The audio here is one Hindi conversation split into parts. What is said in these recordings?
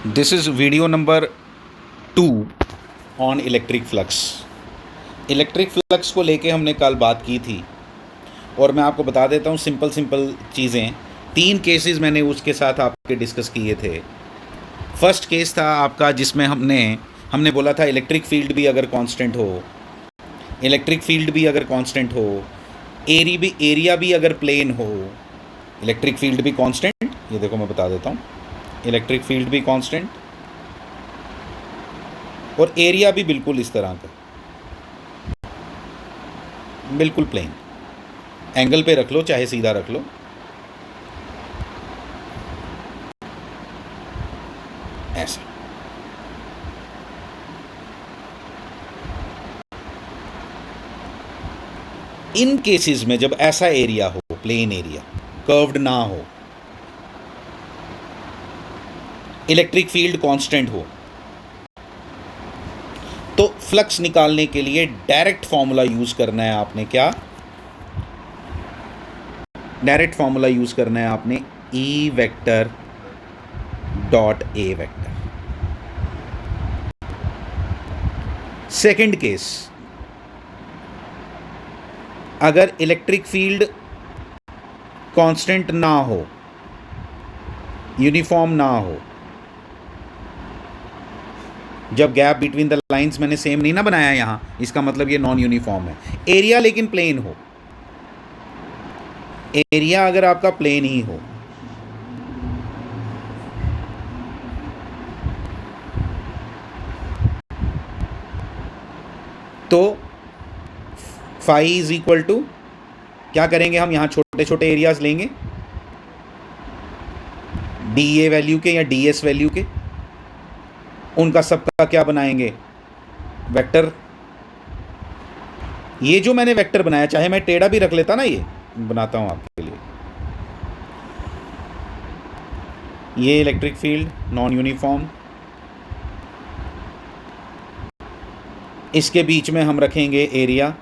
This is video number 2 on electric flux. Electric flux को लेके हमने कल बात की थी और मैं आपको बता देता हूँ सिंपल चीज़ें। 3 केसेस मैंने उसके साथ आपके डिस्कस किए थे। फर्स्ट केस था आपका जिसमें हमने बोला था इलेक्ट्रिक फील्ड भी अगर कांस्टेंट हो, एरिया भी अगर प्लेन हो, इलेक्ट्रिक फील्ड भी कांस्टेंट, ये देखो मैं बता देता हूँ, इलेक्ट्रिक फील्ड भी कांस्टेंट और एरिया भी बिल्कुल इस तरह का, बिल्कुल प्लेन, एंगल पे रख लो चाहे सीधा रख लो, ऐसा। इन केसेस में जब ऐसा एरिया हो, प्लेन एरिया, कर्व्ड ना हो, इलेक्ट्रिक फील्ड कांस्टेंट हो, तो फ्लक्स निकालने के लिए डायरेक्ट फॉर्मूला यूज करना है आपने। क्या डायरेक्ट फॉर्मूला यूज करना है आपने? E vector dot A vector. Second case, अगर इलेक्ट्रिक फील्ड कांस्टेंट ना हो, यूनिफॉर्म ना हो, जब गैप बिटवीन द लाइंस मैंने सेम नहीं ना बनाया यहां, इसका मतलब ये नॉन यूनिफॉर्म है। एरिया लेकिन प्लेन हो, एरिया अगर आपका प्लेन ही हो, तो फाई इज इक्वल टू क्या करेंगे हम? यहां छोटे छोटे एरियाज लेंगे डी ए वैल्यू के या डी एस वैल्यू के, उनका सबका क्या बनाएंगे? वेक्टर। ये जो मैंने वेक्टर बनाया, चाहे मैं टेढ़ा भी रख लेता ना, ये बनाता हूं आपके लिए, ये इलेक्ट्रिक फील्ड नॉन यूनिफॉर्म, इसके बीच में हम रखेंगे एरिया,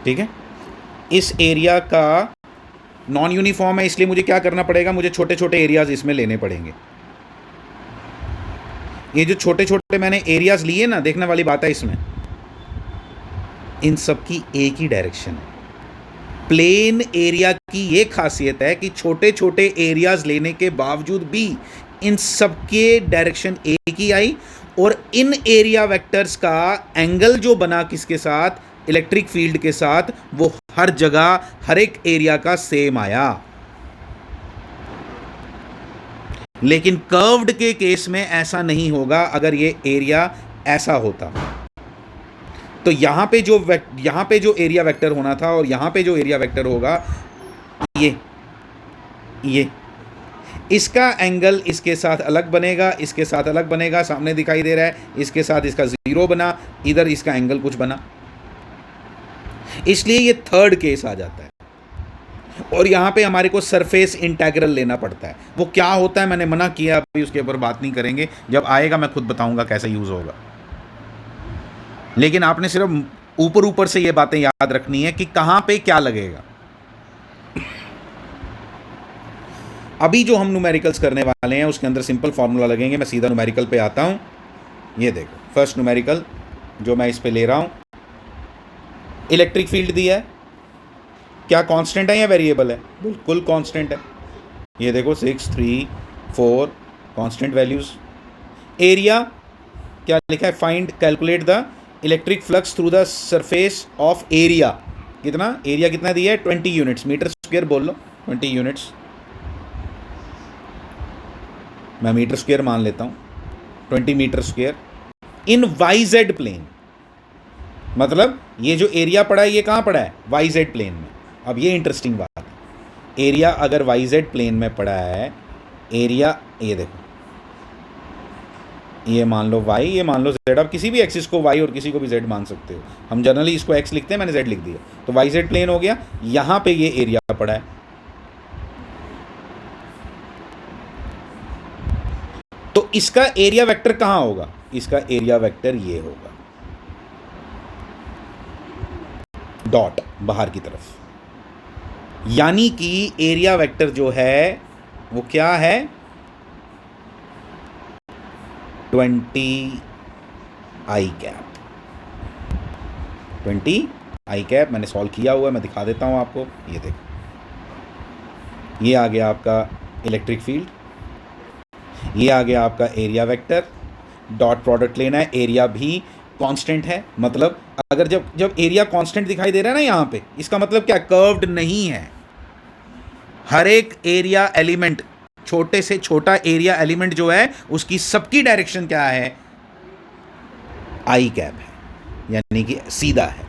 ठीक है। इस एरिया का नॉन यूनिफॉर्म है, इसलिए मुझे क्या करना पड़ेगा? मुझे छोटे छोटे एरियाज इसमें लेने पड़ेंगे। ये जो छोटे छोटे मैंने एरियाज लिए ना, देखने वाली बात है इसमें, इन सब की एक ही डायरेक्शन है। प्लेन एरिया की ये खासियत है कि छोटे छोटे एरियाज लेने के बावजूद भी इन सबके डायरेक्शन एक ही आई, और इन एरिया वेक्टर्स का एंगल जो बना किसके साथ? इलेक्ट्रिक फील्ड के साथ, वो हर जगह हर एक एरिया का सेम आया। लेकिन कर्व्ड के केस में ऐसा नहीं होगा। अगर ये एरिया ऐसा होता तो यहां पे जो एरिया वेक्टर होना था और यहां पे जो एरिया वेक्टर होगा, ये इसका एंगल इसके साथ अलग बनेगा, इसके साथ अलग बनेगा, सामने दिखाई दे रहा है, इसके साथ इसका 0 बना, इधर इसका एंगल कुछ बना, इसलिए ये थर्ड केस आ जाता है। और यहां पे हमारे को सरफेस इंटीग्रल लेना पड़ता है। वो क्या होता है मैंने मना किया, अभी उसके ऊपर बात नहीं करेंगे, जब आएगा मैं खुद बताऊंगा कैसे यूज होगा। लेकिन आपने सिर्फ ऊपर से ये बातें याद रखनी है कि कहां पे क्या लगेगा। अभी जो हम न्यूमेरिकल्स करने वाले हैं उसके अंदर सिंपल फार्मूला लगेंगे। मैं सीधा न्यूमेरिकल पे आता हूं। ये देखो, फर्स्ट न्यूमेरिकल जो मैं इस पे ले रहा हूं, इलेक्ट्रिक फील्ड दिया है, क्या कांस्टेंट है या वेरिएबल है? बिल्कुल कांस्टेंट है। ये देखो 6, 3, 4 कांस्टेंट वैल्यूज। एरिया क्या लिखा है? Find calculate the electric flux through the surface of area. कितना एरिया, कितना दिया है? 20 यूनिट्स, मीटर स्क्वायर बोल लो, 20 यूनिट्स, मैं मीटर स्क्वायर मान लेता हूं, 20 मीटर स्क्वायर इन वाई जेड प्लेन। मतलब ये जो एरिया पड़ा है ये कहां पड़ा है? वाई जेड प्लेन में। अब ये इंटरेस्टिंग बात है, एरिया अगर वाई जेड प्लेन में पड़ा है, एरिया ये देखो, ये मान लो y, ये मान लो z। आप किसी भी एक्सिस को y और किसी को भी z मान सकते हो। हम जनरली इसको x लिखते हैं, मैंने z लिख दिया, तो वाई जेड प्लेन हो गया। यहां पे ये एरिया पड़ा है, तो इसका एरिया वेक्टर कहां होगा? इसका एरिया वेक्टर ये होगा, डॉट बाहर की तरफ। यानी कि एरिया वेक्टर जो है वो क्या है? 20 आई कैप। 20 आई कैप मैंने सॉल्व किया हुआ है, मैं दिखा देता हूं आपको। ये देखो, ये आ गया आपका इलेक्ट्रिक फील्ड, ये आ गया आपका एरिया वेक्टर। डॉट प्रोडक्ट लेना है, एरिया भी कांस्टेंट है, मतलब अगर जब एरिया कांस्टेंट दिखाई दे रहा है ना यहाँ पे, इसका मतलब क्या? कर्व्ड नहीं है। हर एक एरिया एलिमेंट, छोटे से छोटा एरिया एलिमेंट जो है उसकी सबकी डायरेक्शन क्या है? आई कैप है, यानी कि सीधा है।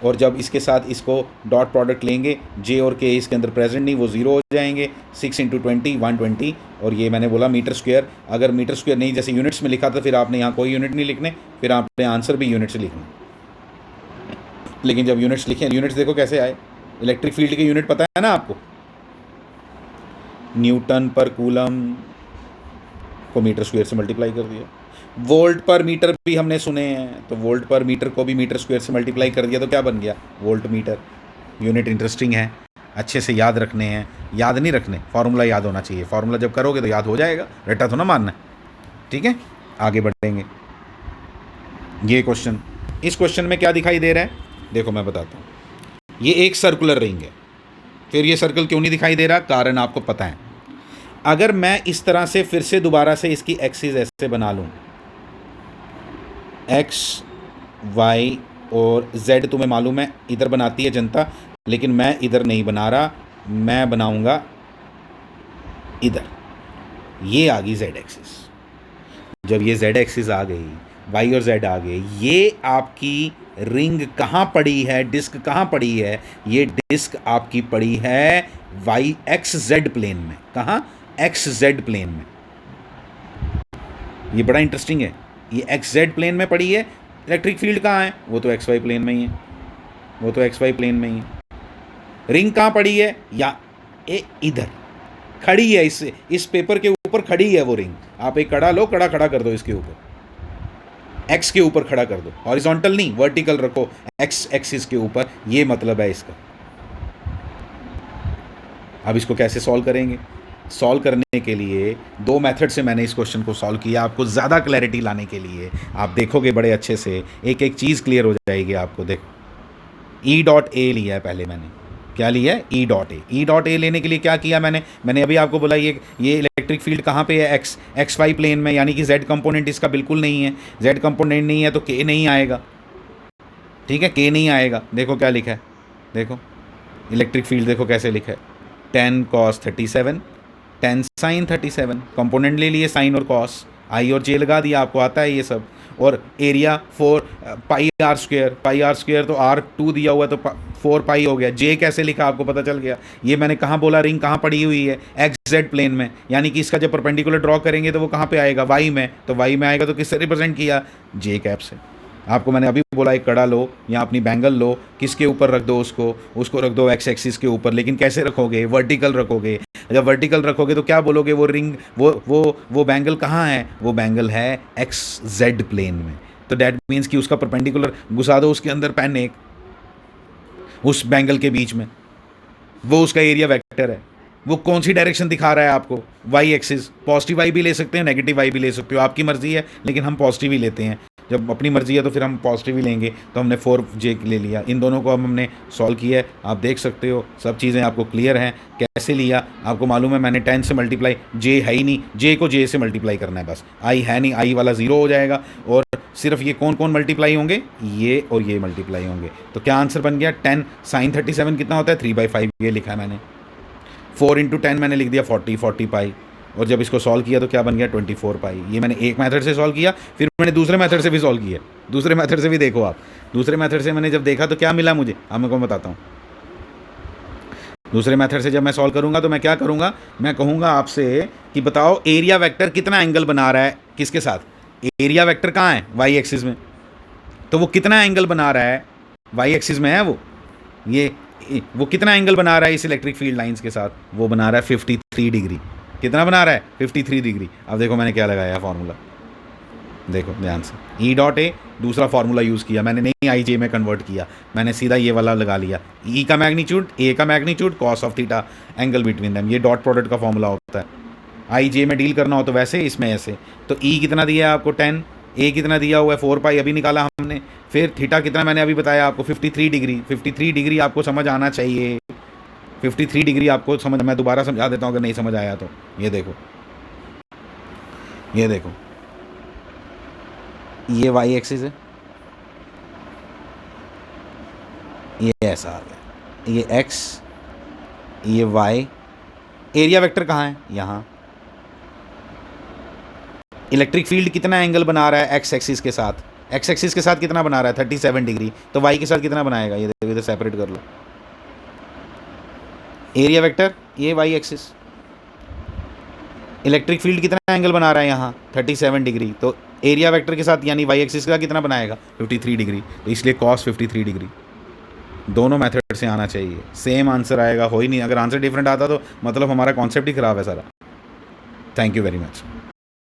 और जब इसके साथ इसको डॉट प्रोडक्ट लेंगे, जे और के इसके अंदर प्रेजेंट नहीं, वो ज़ीरो हो जाएंगे। 6 × 20 120, और ये मैंने बोला मीटर स्क्वायर। अगर मीटर स्क्वायर नहीं जैसे यूनिट्स में लिखा था, फिर आपने यहाँ कोई यूनिट नहीं लिखने, फिर आपने आंसर भी यूनिट से लिखना। लेकिन जब यूनिट्स लिखे, यूनिट्स देखो कैसे आए। इलेक्ट्रिक फील्ड के यूनिट पता है ना आपको, न्यूटन पर कूलम को मीटर स्क्वायर से मल्टीप्लाई कर दिया। वोल्ट पर मीटर भी हमने सुने हैं, तो वोल्ट पर मीटर को भी मीटर स्क्वायर से मल्टीप्लाई कर दिया, तो क्या बन गया? Volt meter. यूनिट इंटरेस्टिंग है, अच्छे से याद रखने हैं। याद नहीं रखने, फार्मूला याद होना चाहिए। फार्मूला जब करोगे तो याद हो जाएगा, रट्टा तो ना मानना है। ठीक है, आगे बढ़ेंगे। ये क्वेश्चन, इस क्वेश्चन में क्या दिखाई दे रहा है? देखो मैं बताता हूँ। ये एक सर्कुलर रिंग है, फिर ये सर्कल क्यों नहीं दिखाई दे रहा? कारण आपको पता है। अगर मैं इस तरह से फिर से दोबारा से इसकी एक्सिस ऐसे बना लूँ, एक्स वाई और जेड तुम्हें मालूम है इधर बनाती है जनता, लेकिन मैं इधर नहीं बना रहा, मैं बनाऊंगा इधर। ये आ गई जेड एक्सिस। जब ये जेड एक्सिस आ गई, वाई और जेड आ गए, ये आपकी रिंग कहाँ पड़ी है? डिस्क कहाँ पड़ी है? ये डिस्क आपकी पड़ी है वाई एक्स जेड प्लेन में। कहाँ? एक्स जेड प्लेन में। ये बड़ा इंटरेस्टिंग है, ये एक्स जेड प्लेन में पड़ी है। इलेक्ट्रिक फील्ड कहाँ है? वो तो एक्स वाई प्लेन में ही है, वो तो एक्स वाई प्लेन में ही है। रिंग कहाँ पड़ी है? या इधर खड़ी है, इस पेपर के ऊपर खड़ी है वो रिंग। आप एक कड़ा लो, कड़ा खड़ा कर दो इसके ऊपर, एक्स के ऊपर खड़ा कर दो, हॉरिजॉन्टल नहीं वर्टिकल रखो, एक्स एक्सिस के ऊपर। ये मतलब है इसका। अब इसको कैसे सॉल्व करेंगे? सॉल्व करने के लिए दो मेथड से मैंने इस क्वेश्चन को सॉल्व किया, आपको ज़्यादा क्लैरिटी लाने के लिए। आप देखोगे बड़े अच्छे से, एक एक चीज़ क्लियर हो जाएगी आपको। देखो, ई डॉट ए लिया है पहले मैंने। क्या लिया है? E dot A. E dot A लेने के लिए क्या किया मैंने अभी आपको बोला, ये इलेक्ट्रिक फील्ड कहाँ पे है? एक्स वाई प्लेन में, यानी कि जेड कंपोनेंट इसका बिल्कुल नहीं है। जेड कंपोनेंट नहीं है तो के नहीं आएगा। ठीक है, के नहीं आएगा। देखो क्या लिखा है, देखो इलेक्ट्रिक फील्ड देखो कैसे लिखा है, 10 cos 37, 10 sin 37। कंपोनेंट ले लिए साइन और कॉस, आई और जे लगा दिया, आपको आता है ये सब। और एरिया 4 पाई आर स्क्वायर, तो R2 दिया हुआ है तो 4 पाई हो गया। जे कैसे लिखा आपको पता चल गया। ये मैंने कहाँ बोला, रिंग कहाँ पड़ी हुई है? एक्स जेड प्लेन में, यानी कि इसका जब परपेंडिकुलर ड्रॉ करेंगे तो वो कहाँ पे आएगा? वाई में। तो वाई में आएगा तो किससे रिप्रेजेंट किया? जे कैप से। आपको मैंने अभी बोला एक कड़ा लो या अपनी बैंगल लो, किसके ऊपर रख दो? उसको रख दो एक्स एक्सिस के ऊपर। लेकिन कैसे रखोगे? वर्टिकल रखोगे। जब वर्टिकल रखोगे तो क्या बोलोगे? वो रिंग, वो बैंगल कहाँ है? वो बैंगल है एक्स जेड प्लेन में। तो डैट मीन्स कि उसका परपेंडिकुलर घुसा दो उसके अंदर, पेन एक उस बैंगल के बीच में, वो उसका एरिया वेक्टर है। वो कौन सी डायरेक्शन दिखा रहा है आपको? Y axis. पॉजिटिव वाई भी ले सकते हैं, नेगेटिव वाई भी ले सकते हो, आपकी मर्जी है, लेकिन हम पॉजिटिव ही लेते हैं। जब अपनी मर्जी है तो फिर हम पॉजिटिव ही लेंगे। तो हमने 4J ले लिया। इन दोनों को अब हमने सॉल्व किया है, आप देख सकते हो सब चीज़ें आपको क्लियर हैं। कैसे लिया आपको मालूम है, मैंने 10 से मल्टीप्लाई, J है ही नहीं, J को J से मल्टीप्लाई करना है बस, I है नहीं, I वाला 0 हो जाएगा। और सिर्फ ये कौन कौन मल्टीप्लाई होंगे? ये और ये मल्टीप्लाई होंगे। तो क्या आंसर बन गया? 10 sin 37 कितना होता है? 3/5। ये लिखा है मैंने। 4 × 10 मैंने लिख दिया 40 पाई। और जब इसको सॉल्व किया तो क्या बन गया? 24 पाई। ये मैंने एक मेथड से सॉल्व किया, फिर मैंने दूसरे मेथड से भी सॉल्व किया। दूसरे मेथड से भी देखो आप, दूसरे मेथड से मैंने जब देखा तो क्या मिला मुझे, अब मैं को बताता हूँ। दूसरे मेथड से जब मैं सॉल्व करूँगा तो मैं क्या करूँगा, मैं कहूँगा आपसे कि बताओ एरिया वेक्टर कितना एंगल बना रहा है किसके साथ? एरिया वेक्टर कहाँ है? वाई एक्सिस में। तो वो कितना एंगल बना रहा है? वाई एक्सिस में है वो कितना एंगल बना रहा है इस इलेक्ट्रिक फील्ड लाइंस के साथ? वो बना रहा है 53 डिग्री। कितना बना रहा है 53 डिग्री। अब देखो मैंने क्या लगाया फार्मूला, देखो ध्यान से, ई डॉट ए, दूसरा फार्मूला यूज़ किया मैंने, नहीं आई जे में कन्वर्ट किया मैंने, सीधा ये वाला लगा लिया, ई का मैग्नीट्यूड, ए का magnitude, cos of theta, angle between them, ये डॉट प्रोडक्ट का फॉर्मूला होता है। आई जे में डील करना हो तो वैसे, इसमें ऐसे। तो ई कितना दिया है आपको 10, ए कितना दिया हुआ है 4 पाई अभी निकाला हमने, फिर थीटा कितना मैंने अभी बताया आपको 53 डिग्री। 53 डिग्री आपको समझ आना चाहिए, 53 डिग्री आपको समझ, मैं दोबारा समझा देता हूँ अगर नहीं समझ आया तो। ये देखो, ये देखो, ये वाई एक्सिस है, ये ऐसा आ गया, ये एक्स, ये वाई, एरिया वेक्टर कहाँ है, यहाँ। इलेक्ट्रिक फील्ड कितना एंगल बना रहा है एक्स एक्सिस के साथ, एक्स एक्सिस के साथ कितना बना रहा है 37 डिग्री, तो वाई के साथ कितना बनाएगा, ये देखो इधर सेपरेट कर लो, एरिया वेक्टर, ये वाई एक्सिस, इलेक्ट्रिक फील्ड कितना एंगल बना रहा है यहाँ 37 डिग्री, तो एरिया वेक्टर के साथ यानी वाई एक्सिस का कितना बनाएगा 53 डिग्री, तो इसलिए कॉस 53 डिग्री। दोनों मेथड से आना चाहिए, सेम आंसर आएगा, हो ही नहीं, अगर आंसर डिफरेंट आता तो मतलब हमारा कॉन्सेप्ट ही ख़राब है सारा। Thank you very much.